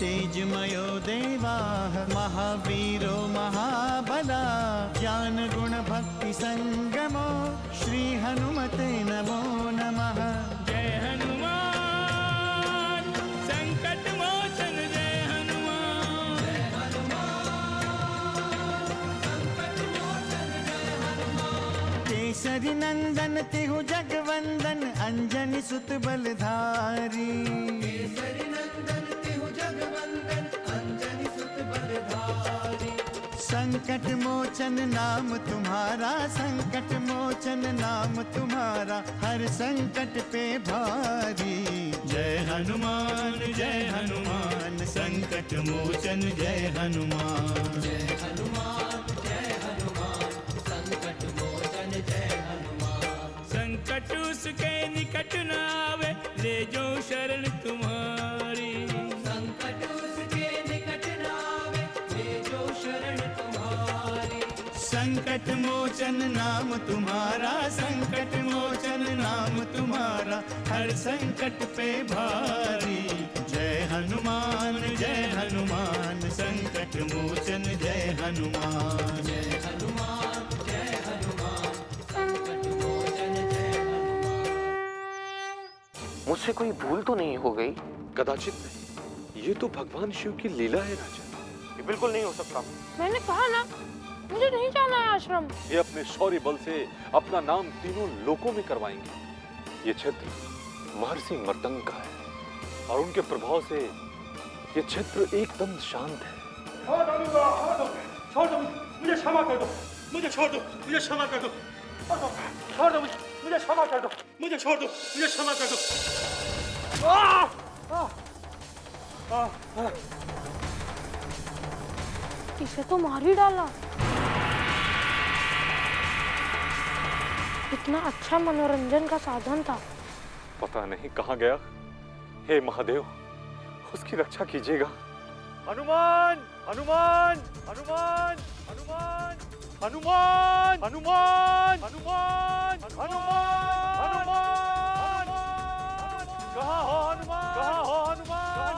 तेजमयो देवाः महावीरो महाबला ज्ञान गुण भक्ति संगमो श्री हनुमते नमो नमः। जय हनुमान संकट मोचन जय हनुमान। जय हनुमान संकट मोचन जय हनुमान। केसरी नंदन तिहु जगवंदन अंजनी सुत बलधारी। केसरी नंदन तिहु जगवंदन अंजनी सुत बलधारी। संकट मोचन नाम तुम्हारा संकट मोचन नाम तुम्हारा हर संकट पे भारी। जय हनुमान संकट मोचन जय हनुमान। जय हनुमान संकट मोचन जय हनुमान। संकट उसके निकट न आवे ले जो शरण तुम्हारी। संकट उसके निकट न आवे ले जो शरण तुम्हारी। संकट मोचन नाम तुम्हारा संकट मोचन नाम तुम्हारा हर संकट पे भारी। जय हनुमान संकट मोचन जय हनुमान। जय हनुमान संकट मोचन जय हनुमान। मुझसे कोई भूल तो नहीं हो गई? कदाचित नहीं, ये तो भगवान शिव की लीला है राजा। ये बिल्कुल नहीं हो सकता। मैंने कहा ना मुझे नहीं जाना है आश्रम। ये अपने शौर्य बल से अपना नाम तीनों लोकों में करवाएंगे। ये क्षेत्र महर्षि मर्दंग का है और उनके प्रभाव से ये क्षेत्र एकदम शांत है। छोड़ दो मुझे क्षमा कर दो। मुझे छोड़ दो मुझे क्षमा कर दो। छोड़ दो मुझे क्षमा कर दो। मुझे छोड़ दो मुझे क्षमा कर दो। इसे तो मार ही डाला। इतना अच्छा मनोरंजन का साधन था। पता नहीं कहाँ गया। हे महादेव, उसकी रक्षा कीजिएगा। हनुमान हनुमान हनुमान हनुमान हनुमान हनुमान हनुमान हनुमान कहाँ हो हनुमान? कहाँ हो हनुमान?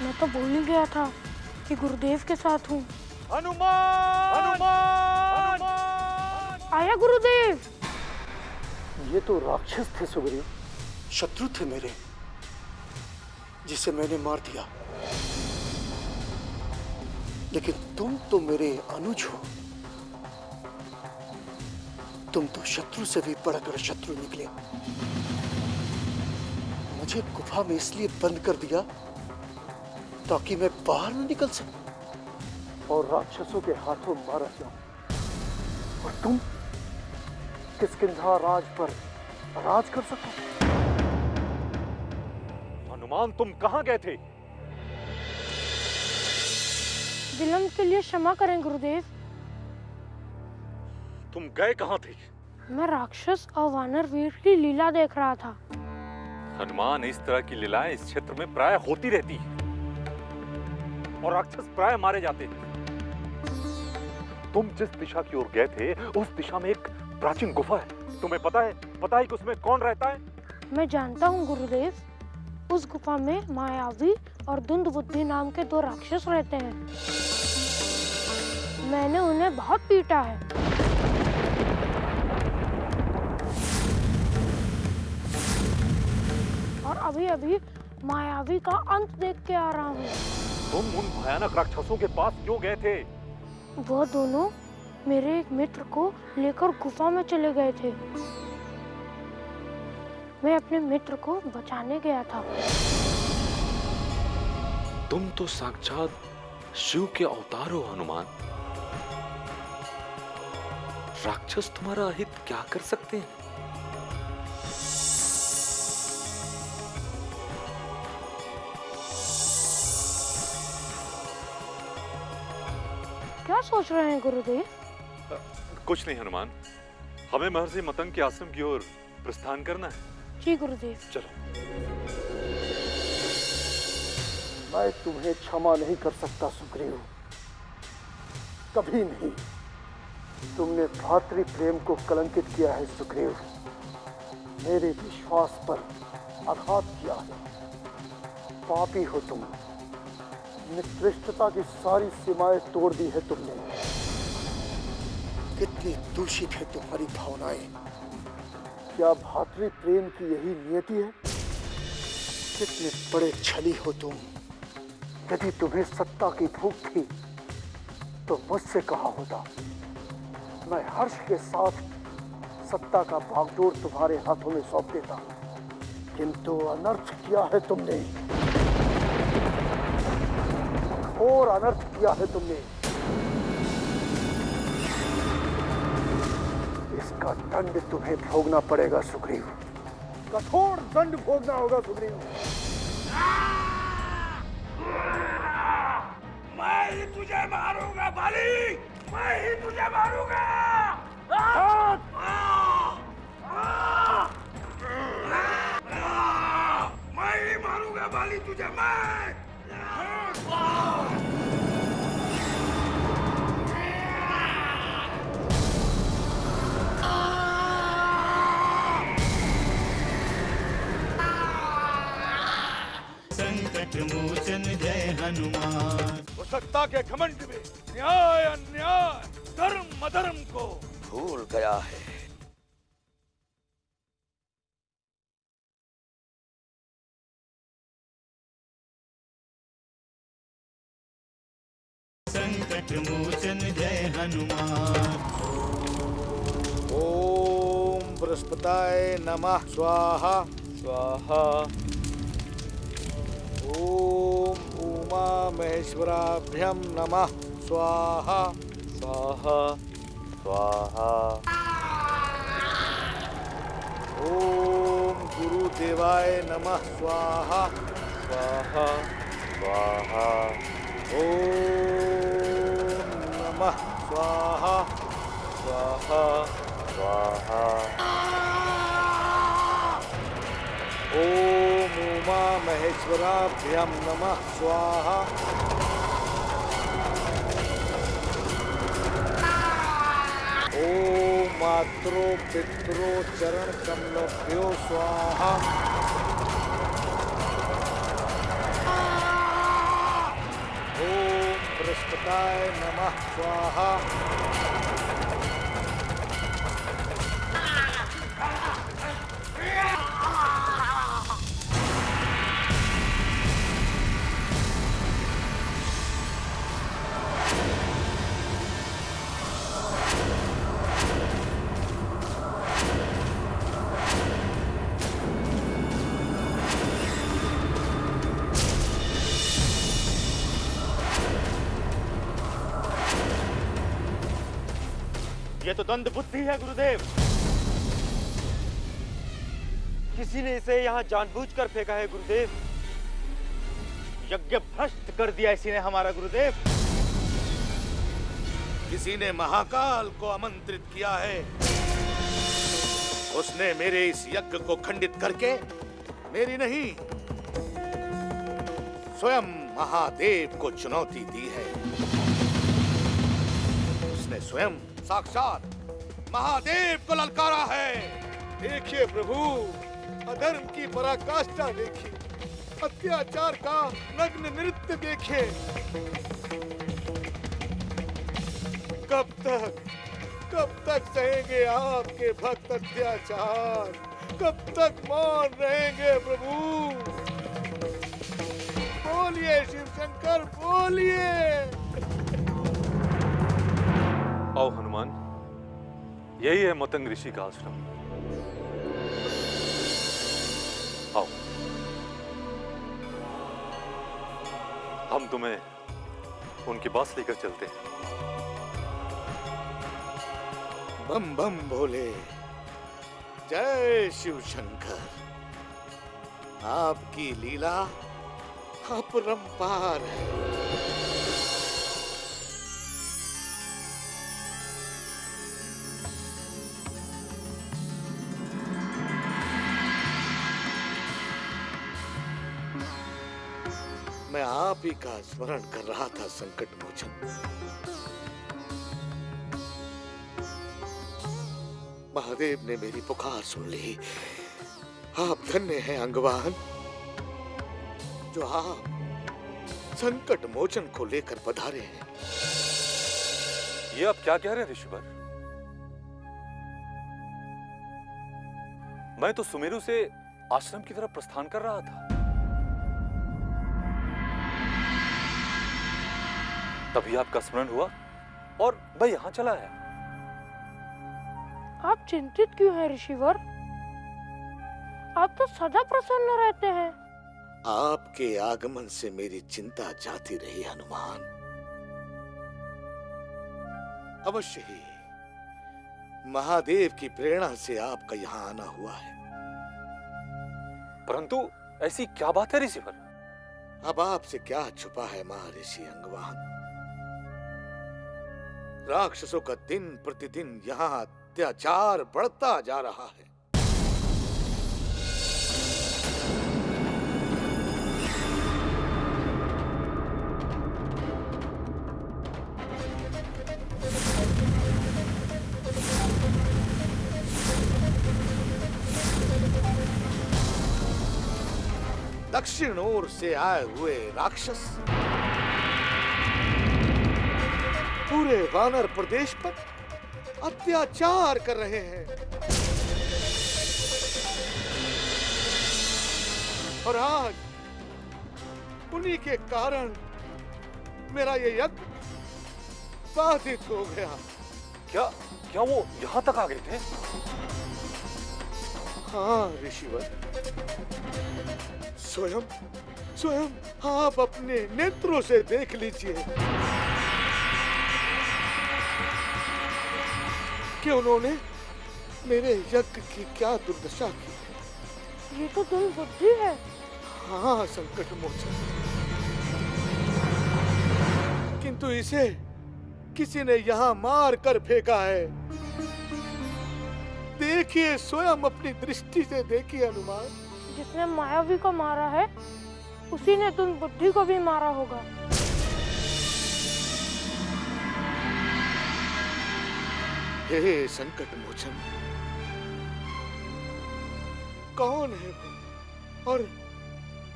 मैं तो भूल ही गया था कि गुरुदेव के साथ हूँ। हनुमान हनुमान आया गुरुदेव। ये तो राक्षस थे सुग्रीव, शत्रु थे मेरे, जिसे मैंने मार दिया। लेकिन तुम तो मेरे अनुज हो। तुम तो शत्रु से भी बढ़कर शत्रु निकले। मुझे गुफा में इसलिए बंद कर दिया ताकि मैं बाहर न निकल सकूं और राक्षसों के हाथों मारा जाऊं। और तुम किष्किंधा राज पर राज कर सको। हनुमान, तुम कहाँ गए थे? विलंब के लिए क्षमा करें गुरुदेव। तुम गए कहाँ थे? मैं राक्षस और वानर वीर की लीला देख रहा था। हनुमान, इस तरह की लीलाएं इस क्षेत्र में प्राय होती रहती है और राक्षस प्राय मारे जाते हैं। तुम जिस दिशा की ओर गए थे उस दिशा में एक प्राचीन गुफा है। तुम्हें पता है कि उसमें कौन रहता है? मैं जानता हूँ गुरुदेव। उस गुफा में मायावी और दुंदबुद्धि नाम के 2 राक्षस रहते हैं। मैंने उन्हें बहुत पीटा है। और अभी मायावी का अंत देख के आ रहा हूँ। तुम उन भयानक राक्षसों के पास क्यों गए थे? वो दोनों मेरे एक मित्र को लेकर गुफा में चले गए थे। मैं अपने मित्र को बचाने गया था। तुम तो साक्षात शिव के अवतार हो हनुमान। राक्षस तुम्हारा हित क्या कर सकते हैं? क्या सोच रहे हैं गुरुदेव? कुछ नहीं हनुमान, हमें महर्षि मतंग के आश्रम की ओर प्रस्थान करना है। जी गुरुदेव। चलो। मैं तुम्हें क्षमा नहीं कर सकता सुग्रीव, कभी नहीं। तुमने भातृ प्रेम को कलंकित किया है सुग्रीव। मेरे विश्वास पर आघात किया है। पापी हो तुम, निकृष्टता की सारी सीमाएं तोड़ दी है तुमने। कितनी दूषित है तुम्हारी भावनाएं। क्या भातृ प्रेम की यही नियति है? कितने बड़े छली हो तुम। यदि तुम्हें सत्ता की भूख थी तो मुझसे कहा होता, मैं हर्ष के साथ सत्ता का बागडोर तुम्हारे हाथों में सौंप देता। किंतु अनर्थ किया है तुमने, घोर अनर्थ किया है तुमने। इसका दंड तुम्हें भोगना पड़ेगा सुग्रीव। कठोर दंड भोगना होगा सुग्रीव। मैं ही तुझे मारूंगा बाली, मैं ही तुझे मारूंगा। मैं ही मारूंगा बाली तुझे। मैं संकट मोचन जय हनुमान। वो सत्ता के घमंड में न्याय अन्याय धर्म अधर्म को भूल गया है। संकट मोचन जय हनुमान। ओम बृहस्पताय नमः स्वाहा स्वाहा। ओम उमा महेश्वराभ्यं नमः स्वाहा स्वाहा स्वाहा। ओम गुरुदेवाय नमः स्वाहा स्वाहा स्वाहा। ओम नमः स्वाहा स्वाहा स्वाहा। ओम उमा महेश्वराभ्यं नमः स्वाहा। ओम मातरो पितरो चरण कमलभ्यो स्वाहा। ओम बृहस्पताय नमः स्वाहा। ये तो द्वंद बुद्धि है गुरुदेव। किसी ने इसे यहाँ जानबूझकर फेंका है गुरुदेव। यज्ञ भ्रष्ट कर दिया इसी ने हमारा गुरुदेव। किसी ने महाकाल को आमंत्रित किया है। उसने मेरे इस यज्ञ को खंडित करके मेरी नहीं, स्वयं महादेव को चुनौती दी है। उसने स्वयं साक्षात महादेव को ललकारा है। देखिए प्रभु, अधर्म की पराकाष्ठा देखिए, अत्याचार का नग्न नृत्य देखिए। कब तक सहेंगे आपके भक्त अत्याचार? कब तक मौन रहेंगे प्रभु? बोलिए शिव शंकर, बोलिए। आओ हनुमान, यही है मतंग ऋषि का आश्रम। आओ, हम तुम्हें उनके पास लेकर चलते हैं। बम बम भोले, जय शिव शंकर। आपकी लीला अपरंपार है। मैं आप ही का स्मरण कर रहा था संकट मोचन। महादेव ने मेरी पुकार सुन ली। आप धन्य हैं अंगवान, जो आप संकट मोचन को लेकर पधारे हैं। ये आप क्या कह रहे हैं ऋषिवर? मैं तो सुमेरु से आश्रम की तरफ प्रस्थान कर रहा था, तभी आपका स्मरण हुआ और मैं यहां चला आया। आप चिंतित क्यों हैं ऋषिवर? आप तो सदा प्रसन्न रहते हैं। आपके आगमन से मेरी चिंता जाती रही हनुमान। अवश्य ही महादेव की प्रेरणा से आपका यहां आना हुआ है। परंतु ऐसी क्या बात है ऋषिवर? अब आपसे क्या छुपा है महर्षि अंगवान? राक्षसों का दिन प्रतिदिन यहाँ अत्याचार बढ़ता जा रहा है। दक्षिण ओर से आए हुए राक्षस पूरे वानर प्रदेश पर अत्याचार कर रहे हैं और आज उन्हीं के कारण मेरा ये यज्ञ बाधित हो गया। क्या क्या वो यहां तक आ गए थे? हाँ ऋषिवर, स्वयं स्वयं आप अपने नेत्रों से देख लीजिए कि उन्होंने मेरे यज्ञ की क्या दुर्दशा की। ये तो तुम बुद्धि है। हाँ संकट मोचन, किंतु इसे किसी ने यहाँ मार कर फेंका है। देखिए, स्वयं अपनी दृष्टि से देखिए हनुमान। जिसने मायावी को मारा है उसी ने तुम बुद्धि को भी मारा होगा। हे संकट मोचन, कौन है वो और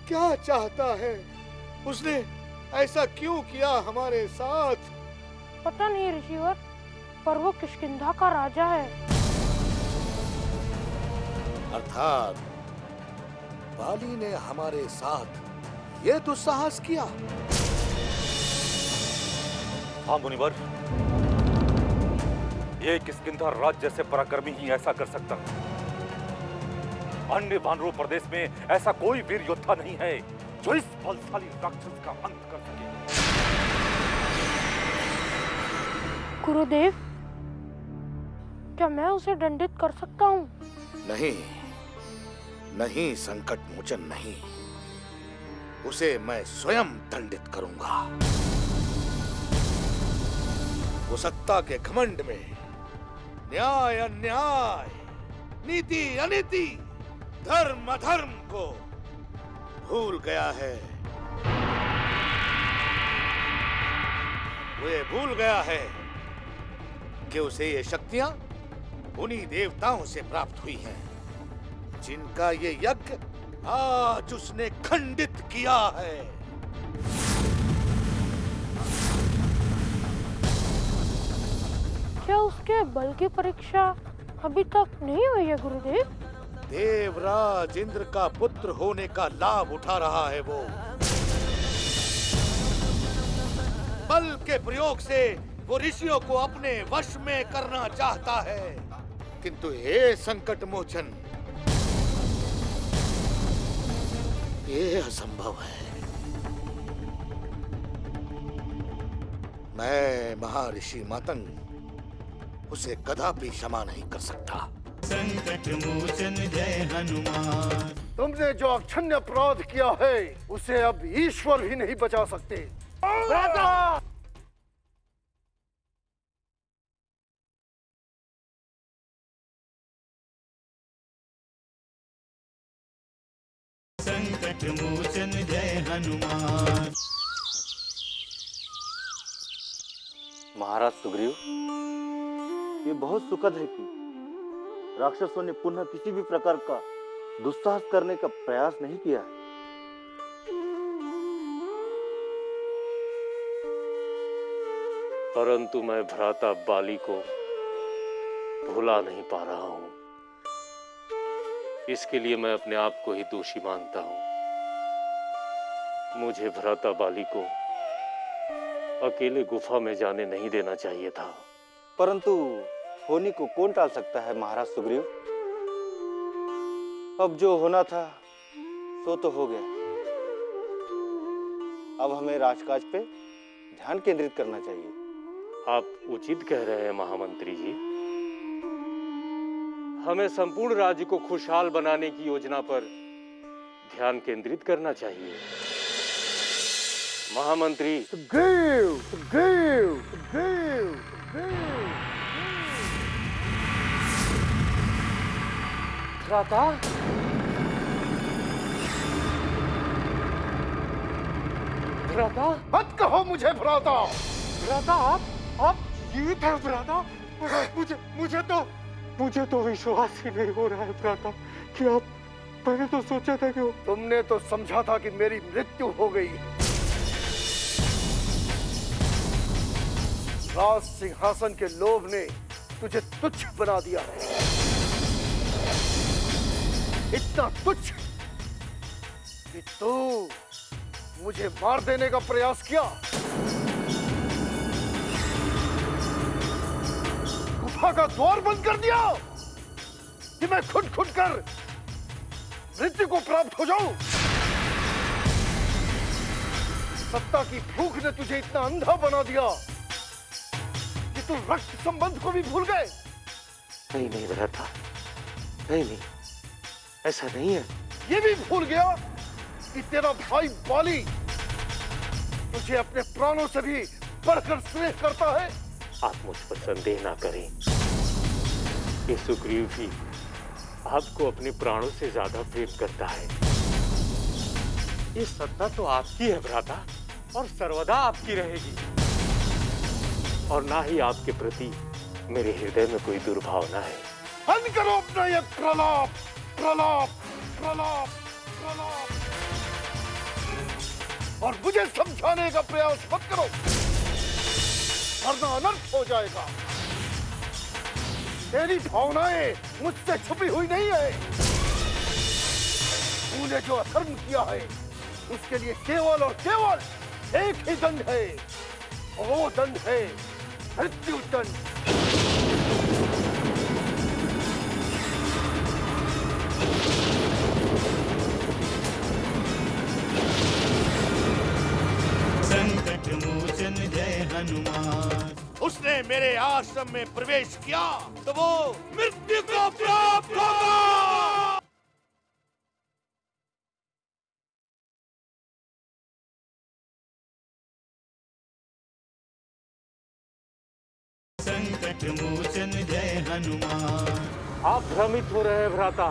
क्या चाहता है? उसने ऐसा क्यों किया हमारे साथ? पता नहीं ऋषिवर, पर वो किष्किंधा का राजा है। अर्थात बाली ने हमारे साथ ये दुस्साहस किया। हाँ मुनिवर, ये किष्किंधा राज जैसे पराक्रमी ही ऐसा कर सकता है। अन्य वानरों प्रदेश में ऐसा कोई वीर योद्धा नहीं है जो इस बलशाली राक्षस का अंत कर सके। गुरुदेव, क्या मैं उसे दंडित कर सकता हूँ? नहीं नहीं संकट मोचन, नहीं। उसे मैं स्वयं दंडित करूंगा। वो सत्ता के घमंड में न्याय अन्याय, नीति अनीति, धर्म अधर्म को भूल गया है। वो ये भूल गया है कि उसे ये शक्तियां उन्हीं देवताओं से प्राप्त हुई हैं जिनका ये यज्ञ आज उसने खंडित किया है। क्या उसके बल की परीक्षा अभी तक नहीं हुई है गुरुदेव? देवराज इंद्र का पुत्र होने का लाभ उठा रहा है वो। बल के प्रयोग से वो ऋषियों को अपने वश में करना चाहता है, किंतु हे संकट मोचन, ये असंभव है। मैं महर्षि मातंग उसे कदापि क्षमा नहीं कर सकता। संकट मोचन जय हनुमान। तुमने जो अक्षम्य अपराध किया है उसे अब ईश्वर भी नहीं बचा सकते। भ्राता! संकट मोचन जय हनुमान। महाराज सुग्रीव, ये बहुत सुखद है कि राक्षसों ने पुनः किसी भी प्रकार का दुस्साहस करने का प्रयास नहीं किया है। परंतु मैं भ्राता बाली को भुला नहीं पा रहा हूं। इसके लिए मैं अपने आप को ही दोषी मानता हूं। मुझे भ्राता बाली को अकेले गुफा में जाने नहीं देना चाहिए था। परंतु होनी को कौन टाल सकता है महाराज सुग्रीव। अब जो होना था सो तो हो गया। अब हमें राजकाज पे ध्यान केंद्रित करना चाहिए। आप उचित कह रहे हैं महामंत्री जी। हमें संपूर्ण राज्य को खुशहाल बनाने की योजना पर ध्यान केंद्रित करना चाहिए। महामंत्री भ्राता, भ्राता, मत कहो मुझे भ्राता। भ्राता, आप जीवित हैं भ्राता। मुझे तो विश्वास ही नहीं हो रहा है भ्राता कि आप। मैंने तो सोचा था कि तुमने तो समझा था कि मेरी मृत्यु हो गई। राज सिंहासन के लोभ ने तुझे तुच्छ बना दिया है। इतना तुच्छ कि तू मुझे मार देने का प्रयास किया। गुफा का द्वार बंद कर दिया कि मैं खुद कर मृत्यु को प्राप्त हो जाऊं। सत्ता की भूख ने तुझे इतना अंधा बना दिया कि तू रक्त संबंध को भी भूल गए। नहीं भ्राता, नहीं, ऐसा नहीं है। ये भी भूल गया कि तेरा भाई बाली तुझे अपने प्राणों से भी बढ़कर स्नेह करता है। आप मुझ पर संदेह ना करें। ये सुग्रीव भी आपको अपने प्राणों से ज्यादा प्रेम करता है। ये सत्ता तो आपकी है भ्राता, और सर्वदा आपकी रहेगी। और ना ही आपके प्रति मेरे हृदय में कोई दुर्भावना है। बंद करो अपना ये प्रलाप प्रलाप प्रलाप प्रलाप और मुझे समझाने का प्रयास मत करो, वरना अनर्थ हो जाएगा। तेरी भावनाएं मुझसे छुपी हुई नहीं है। तूने जो अधर्म किया है उसके लिए केवल और केवल एक ही दंड है, और वो दंड है मृत्यु दंड। संकट मोचन जय हनुमान। उसने मेरे आश्रम में प्रवेश किया तो वो मृत्यु को प्राप्त होगा। संकट मोचन जय हनुमान। आप भ्रमित हो रहे हैं भ्राता।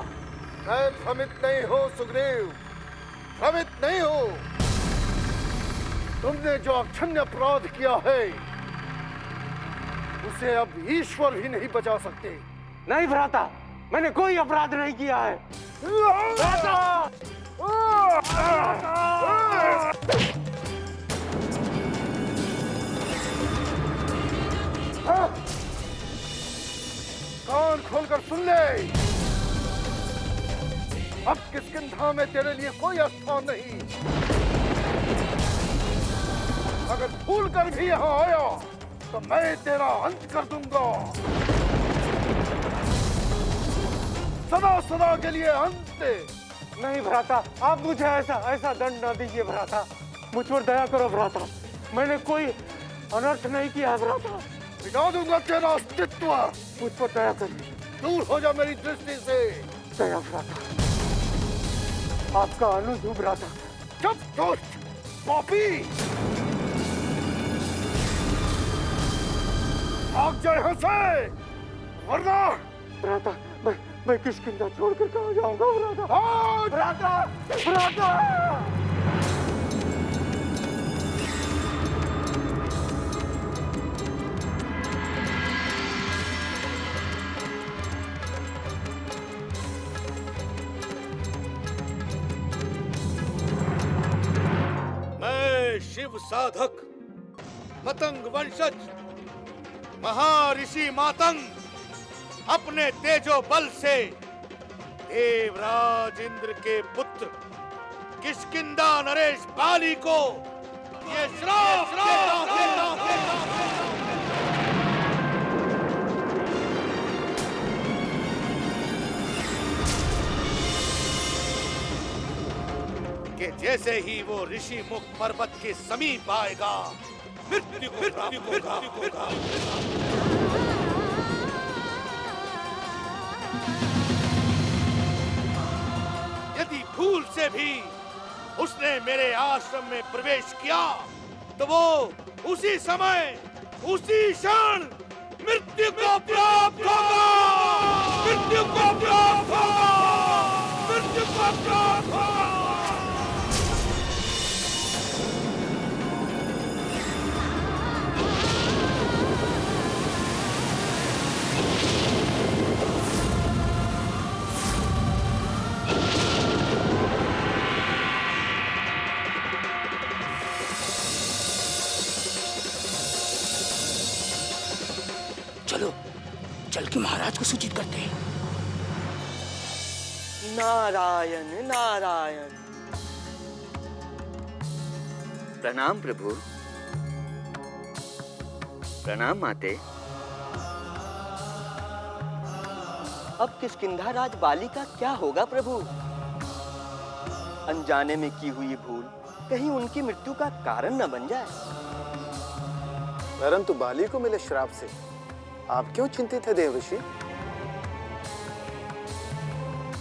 मैं भ्रमित नहीं हो सुग्रीव, भ्रमित नहीं हो। तुमने जो अक्षम्य अपराध किया है उसे अब ईश्वर भी नहीं बचा सकते। नहीं भ्राता, मैंने कोई अपराध नहीं किया है। भ्राता! कान खोलकर सुन ले, अब किष्किंधा में तेरे लिए कोई स्थान नहीं। अगर भूल कर भी यहाँ आया तो मैं तेरा अंत कर दूंगा, सदा सदा के लिए अंत। नहीं भ्राता, आप मुझे ऐसा दंड ना दीजिए भ्राता। मुझ पर दया करो भ्राता, मैंने कोई अनर्थ नहीं किया है भ्राता। मिटा दूंगा तेरा अस्तित्व। मुझ पर दया करिए, दूर हो जा मेरी दृष्टि से। दया भ्राता, आपका अनुज हूँ भ्राता। चुप दुष्ट पापी, भाग जा यहाँ से, वरना भ्राता मैं किष्किंधा छोड़कर कहाँ जाऊंगा भ्राता। भ्राता भ्राता शिव साधक मतंग वंशज महर्षि मातंग अपने तेजो बल से देवराज इंद्र के पुत्र किष्किंधा नरेश बाली को ये श्राप देता कि जैसे ही वो ऋषि मुख पर्वत के समीप आएगा मृत्यु को प्राप्त होगा। यदि भूल से भी उसने मेरे आश्रम में प्रवेश किया तो वो उसी समय उसी क्षण मृत्यु को प्राप्त होगा। मृत्यु को प्राप्त होगा। मृत्यु को प्राप्त होगा। चलो चल के महाराज को सूचित करते हैं। नारायण नारायण। प्रणाम प्रभु। प्रणाम माते। अब किष्किंधा राज बाली का क्या होगा प्रभु? अनजाने में की हुई भूल कहीं उनकी मृत्यु का कारण न बन जाए। परंतु बाली को मिले श्राप से आप क्यों चिंतित है देवऋषि?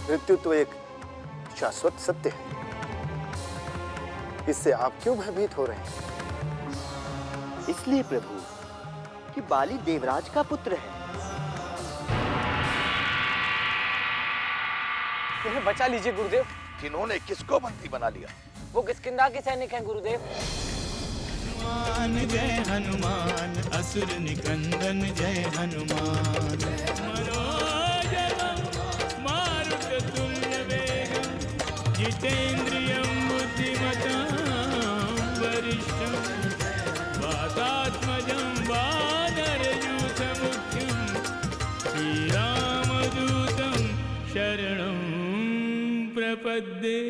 मृत्यु तो एक शाश्वत सत्य है, इससे आप क्यों भयभीत हो रहे हैं? इसलिए प्रभु कि बाली देवराज का पुत्र है। इन्हें बचा लीजिए गुरुदेव। जिन्होंने किसको बंदी बना लिया? वो किष्किंधा के सैनिक हैं गुरुदेव। हनुमान जय हनुमान असुर निकंदन जय हनुमान। मनोजवं मारुततुल्य वेगं जितेन्द्रियं बुद्धिमतां वरिष्ठं वातात्मजं वानरयूथमुख्यं श्रीरामदूतं शरणं प्रपद्ये।